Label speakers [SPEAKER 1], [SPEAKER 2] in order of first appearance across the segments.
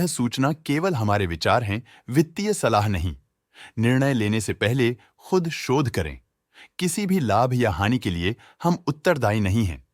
[SPEAKER 1] सूचना केवल हमारे विचार हैं, वित्तीय सलाह नहीं। निर्णय लेने से पहले खुद शोध करें। किसी भी लाभ या हानि के लिए हम उत्तरदायी नहीं हैं।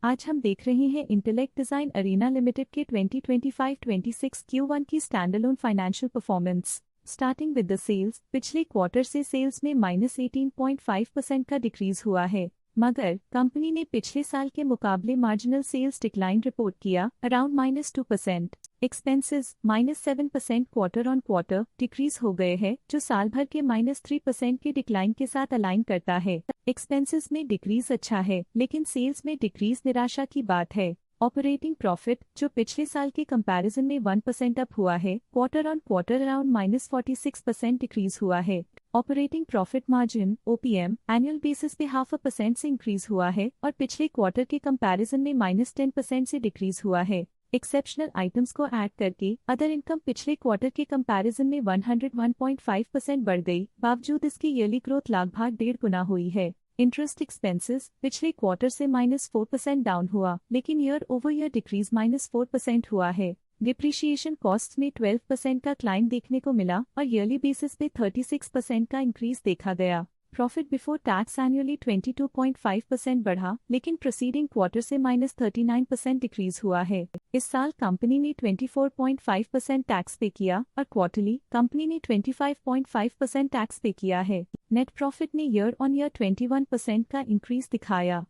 [SPEAKER 2] आज हम देख रहे हैं इंटेलेक्ट डिजाइन अरीना लिमिटेड के 2025-26 Q1 की standalone financial performance. Starting with the sales, पिछले क्वार्टर से सेल्स में -18.5% का डिक्रीज हुआ है, मगर कंपनी ने पिछले साल के मुकाबले मार्जिनल सेल्स डिक्लाइन रिपोर्ट किया, around -2%। Expenses -7% quarter on quarter decrease हो गए हैं, जो साल भर के -3% के डिक्लाइन के साथ अलाइन करता है। एक्सपेंसेस में डिक्रीज अच्छा है, लेकिन सेल्स में डिक्रीज निराशा की बात है। ऑपरेटिंग प्रॉफिट, जो पिछले साल के कंपैरिजन में 1% अप हुआ है, quarter on quarter around -46% decrease हुआ है। Operating profit margin OPM annual basis पे 0.5% से इंक्रीज हुआ है और पिछले क्वार्टर के कंपैरिजन में -10% से डिक्रीज हुआ है। एक्सेप्शनल आइटम्स को ऐड करके अदर इनकम पिछले क्वार्टर के कंपैरिजन में 101.5% बढ़ गई, बावजूद इसकी ईयरली ग्रोथ लगभग 1.5 गुना हुई है। इंटरेस्ट एक्सपेंसेस पिछले क्वार्टर से -4% डाउन हुआ, लेकिन ईयर ओवर ईयर डिक्रीज -4% हुआ है। डिप्रिशिएशन कॉस्ट में 12% का क्लाइम देखने को मिला और ईयरली बेसिस पे 36% का इंक्रीज देखा गया। प्रॉफिट बिफोर टैक्स एनुअली 22.5% बढ़ा, लेकिन प्रोसीडिंग क्वार्टर से -39% डिक्रीज हुआ है। इस साल कंपनी ने 24.5% टैक्स पे किया और क्वार्टरली कंपनी ने 25.5% टैक्स पे किया है। नेट प्रॉफिट ने ईयर ऑन ईयर 21% का इंक्रीज दिखाया,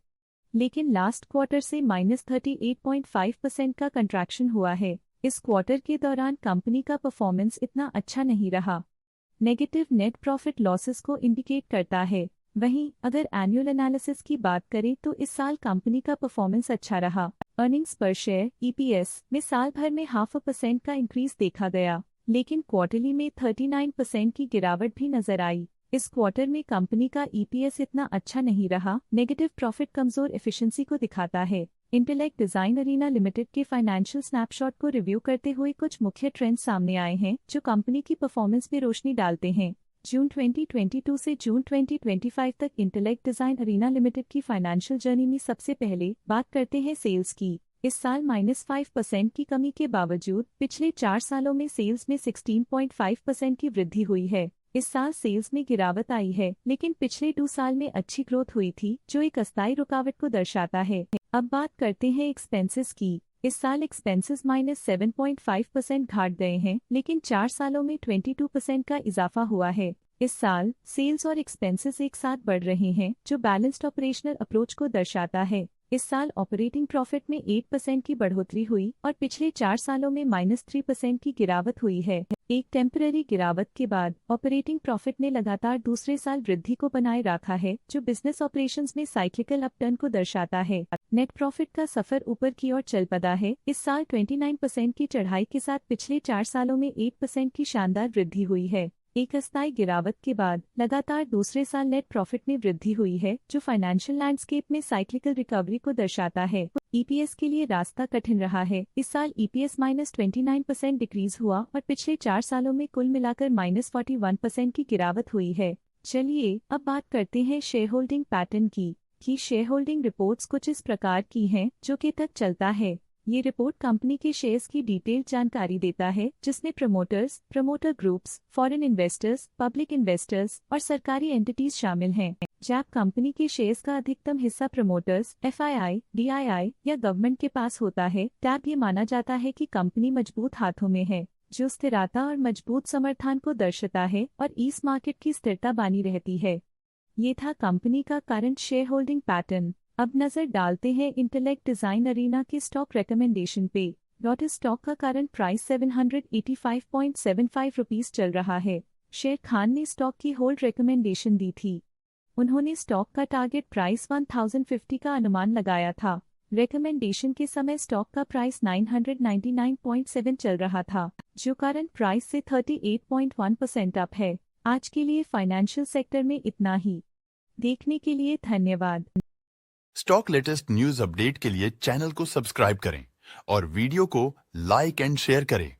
[SPEAKER 2] लेकिन लास्ट क्वार्टर से -38.5% का कंट्रैक्शन हुआ है। इस क्वार्टर के दौरान कंपनी का परफॉर्मेंस इतना अच्छा नहीं रहा। नेगेटिव नेट प्रॉफिट लॉसेस को इंडिकेट करता है। वहीं अगर एनुअल एनालिसिस की बात करें तो इस साल कंपनी का परफॉर्मेंस अच्छा रहा। अर्निंग्स पर शेयर EPS में साल भर में 0.5% का इंक्रीज देखा गया, लेकिन क्वार्टरली में 39% की गिरावट भी नजर आई। इस क्वार्टर में कंपनी का EPS इतना अच्छा नहीं रहा। नेगेटिव प्रॉफिट कमजोर एफिशिएंसी को दिखाता है। इंटेलेक्ट डिजाइन अरीना लिमिटेड के फाइनेंशियल स्नैपशॉट को रिव्यू करते हुए कुछ मुख्य ट्रेंड्स सामने आए हैं जो कंपनी की परफॉर्मेंस में रोशनी डालते हैं। जून 2022 से जून 2025 तक इंटेलेक्ट डिजाइन अरीना लिमिटेड की फाइनेंशियल जर्नी में सबसे पहले बात करते हैं सेल्स की। इस साल -5% की कमी के बावजूद पिछले 4 सालों में सेल्स में 16.5% की वृद्धि हुई है। इस साल सेल्स में गिरावट आई है, लेकिन पिछले 2 साल में अच्छी ग्रोथ हुई थी, जो एक अस्थायी रुकावट को दर्शाता है। अब बात करते हैं एक्सपेंसेस की। इस साल एक्सपेंसेस -7.5% घट गए हैं, लेकिन 4 सालों में 22% का इजाफा हुआ है। इस साल सेल्स और एक्सपेंसेस एक साथ बढ़ रहे हैं, जो बैलेंस्ड ऑपरेशनल अप्रोच को दर्शाता है। इस साल ऑपरेटिंग प्रॉफिट में 8% की बढ़ोतरी हुई और पिछले 4 सालों में -3% की गिरावट हुई है। एक टेम्पररी गिरावट के बाद ऑपरेटिंग प्रॉफिट ने लगातार दूसरे साल वृद्धि को बनाए रखा है, जो बिजनेस ऑपरेशंस में साइक्लिकल अपटर्न को दर्शाता है। नेट प्रॉफिट का सफर ऊपर की ओर चल पड़ा है। इस साल 29% की चढ़ाई के साथ पिछले 4 सालों में 8% की शानदार वृद्धि हुई है। एक अस्थायी गिरावट के बाद लगातार दूसरे साल नेट प्रॉफिट में वृद्धि हुई है, जो फाइनेंशियल लैंडस्केप में साइक्लिकल रिकवरी को दर्शाता है। EPS के लिए रास्ता कठिन रहा है। इस साल EPS -29% डिक्रीज हुआ और पिछले 4 सालों में कुल मिलाकर -41% की गिरावट हुई है। चलिए अब बात करते हैं शेयर होल्डिंग पैटर्न की। शेयर होल्डिंग रिपोर्ट्स कुछ इस प्रकार की हैं, जो के तक चलता है। ये रिपोर्ट कंपनी के शेयर्स की डिटेल्ड जानकारी देता है, जिसमें promoters, promoter groups, foreign investors, public investors और सरकारी एंटिटीज शामिल हैं। जब कंपनी के शेयर्स का अधिकतम हिस्सा प्रमोटर्स, FII, DII या गवर्नमेंट के पास होता है, तब ये माना जाता है कि कंपनी मजबूत हाथों में है, जो स्थिरता और मजबूत समर्थन को दर्शाता है और इस मार्केट की स्थिरता बनी रहती है। ये था कंपनी का करंट शेयर होल्डिंग पैटर्न। अब नजर डालते हैं इंटेलेक्ट डिजाइन अरीना के स्टॉक रिकमेंडेशन पे। स्टॉक का करंट प्राइस 785.75 रुपीस चल रहा है। शेर खान ने स्टॉक की होल्ड रिकमेंडेशन दी थी। उन्होंने स्टॉक का टारगेट प्राइस 1050 का अनुमान लगाया था। रिकमेंडेशन के समय स्टॉक का प्राइस 999.7 चल रहा था, जो करंट प्राइस से 38.1% अप है। आज के लिए फाइनेंशियल सेक्टर में इतना ही। देखने के लिए धन्यवाद।
[SPEAKER 1] स्टॉक लेटेस्ट न्यूज अपडेट के लिए चैनल को सब्सक्राइब करें और वीडियो को लाइक एंड शेयर करें।